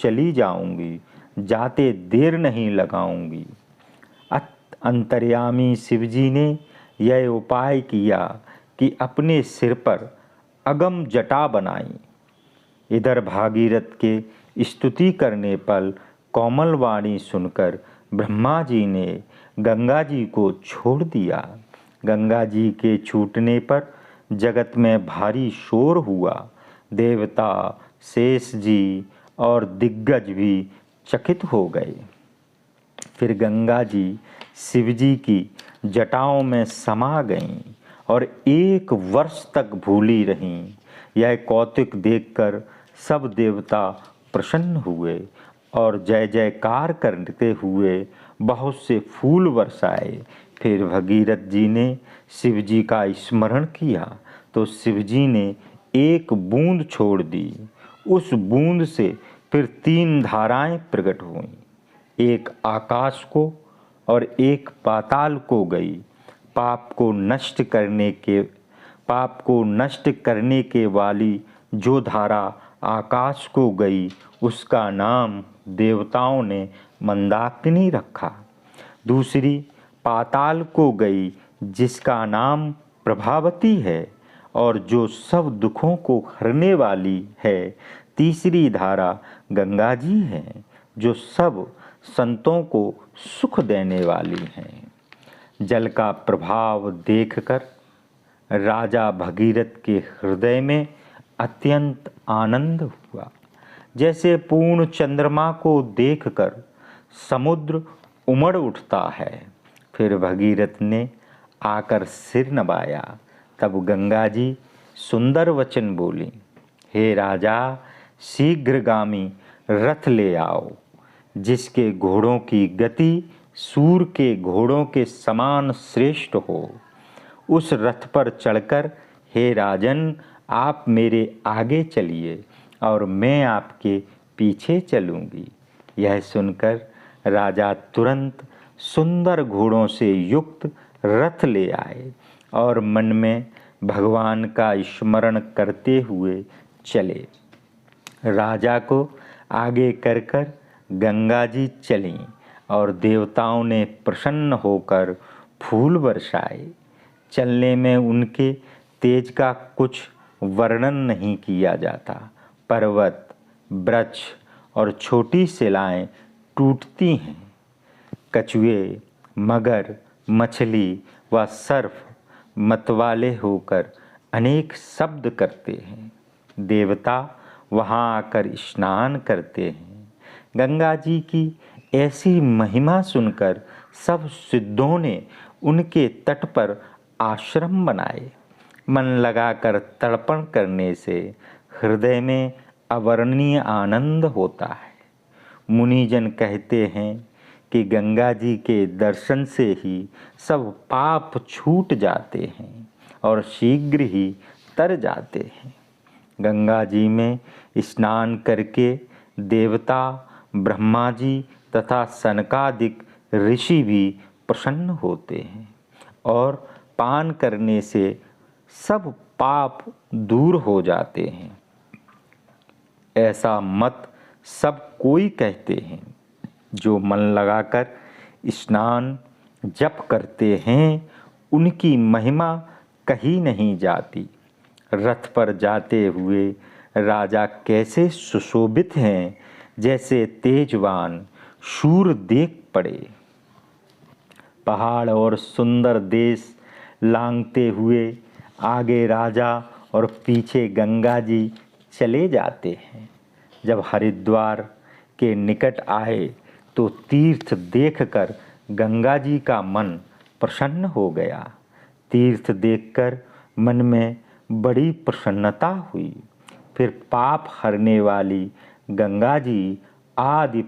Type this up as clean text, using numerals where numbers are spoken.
चली जाऊंगी, जाते देर नहीं लगाऊंगी। अंतर्यामी शिवजी ने यह उपाय किया कि अपने सिर पर अगम जटा बनाई। इधर भागीरथ के स्तुति करने पर कोमल वाणी सुनकर ब्रह्मा जी ने गंगा जी को छोड़ दिया। गंगा जी के छूटने पर जगत में भारी शोर हुआ। देवता, शेष जी और दिग्गज भी चकित हो गए। फिर गंगा जी शिवजी की जटाओं में समा गईं और 1 वर्ष तक भूली रहीं। यह कौतुक देखकर सब देवता प्रसन्न हुए और जय जयकार करते हुए बहुत से फूल बरसाए। फिर भगीरथ जी ने शिवजी का स्मरण किया तो शिवजी ने 1 बूंद छोड़ दी। उस बूंद से फिर 3 धाराएं प्रकट हुईं, एक आकाश को और एक पाताल को गई। पाप को नष्ट करने के वाली जो धारा आकाश को गई उसका नाम देवताओं ने मंदाकिनी रखा। दूसरी पाताल को गई जिसका नाम प्रभावती है और जो सब दुखों को हरने वाली है। तीसरी धारा गंगा जी है जो सब संतों को सुख देने वाली हैं। जल का प्रभाव देखकर राजा भगीरथ के हृदय में अत्यंत आनंद हुआ, जैसे पूर्ण चंद्रमा को देखकर समुद्र उमड़ उठता है। फिर भगीरथ ने आकर सिर नवाया। तब गंगा जी सुंदर वचन बोली, हे राजा, शीघ्रगामी रथ ले आओ, जिसके घोड़ों की गति सूर के घोड़ों के समान श्रेष्ठ हो। उस रथ पर चढ़कर हे राजन, आप मेरे आगे चलिए और मैं आपके पीछे चलूँगी। यह सुनकर राजा तुरंत सुंदर घोड़ों से युक्त रथ ले आए और मन में भगवान का स्मरण करते हुए चले। राजा को आगे कर गंगा जी चलीं और देवताओं ने प्रसन्न होकर फूल बरसाए। चलने में उनके तेज का कुछ वर्णन नहीं किया जाता। पर्वत, वृक्ष और छोटी शिलाएं टूटती हैं। कछुए, मगर, मछली व सर्प मतवाले होकर अनेक शब्द करते हैं। देवता वहाँ आकर स्नान करते हैं। गंगा जी की ऐसी महिमा सुनकर सब सिद्धों ने उनके तट पर आश्रम बनाए। मन लगाकर तर्पण करने से हृदय में अवर्णनीय आनंद होता है। मुनिजन कहते हैं कि गंगा जी के दर्शन से ही सब पाप छूट जाते हैं और शीघ्र ही तर जाते हैं। गंगा जी में स्नान करके देवता, ब्रह्मा जी तथा सनकादिक ऋषि भी प्रसन्न होते हैं और पान करने से सब पाप दूर हो जाते हैं। ऐसा मत सब कोई कहते हैं। जो मन लगाकर स्नान जप करते हैं उनकी महिमा कही नहीं जाती। रथ पर जाते हुए राजा कैसे सुशोभित हैं, जैसे तेजवान शूर देख पड़े। पहाड़ और सुंदर देश लांघते हुए आगे राजा और पीछे गंगा जी चले जाते हैं। जब हरिद्वार के निकट आए तो तीर्थ देखकर गंगा जी का मन प्रसन्न हो गया। तीर्थ देखकर मन में बड़ी प्रसन्नता हुई। फिर पाप हरने वाली गंगा जी आदि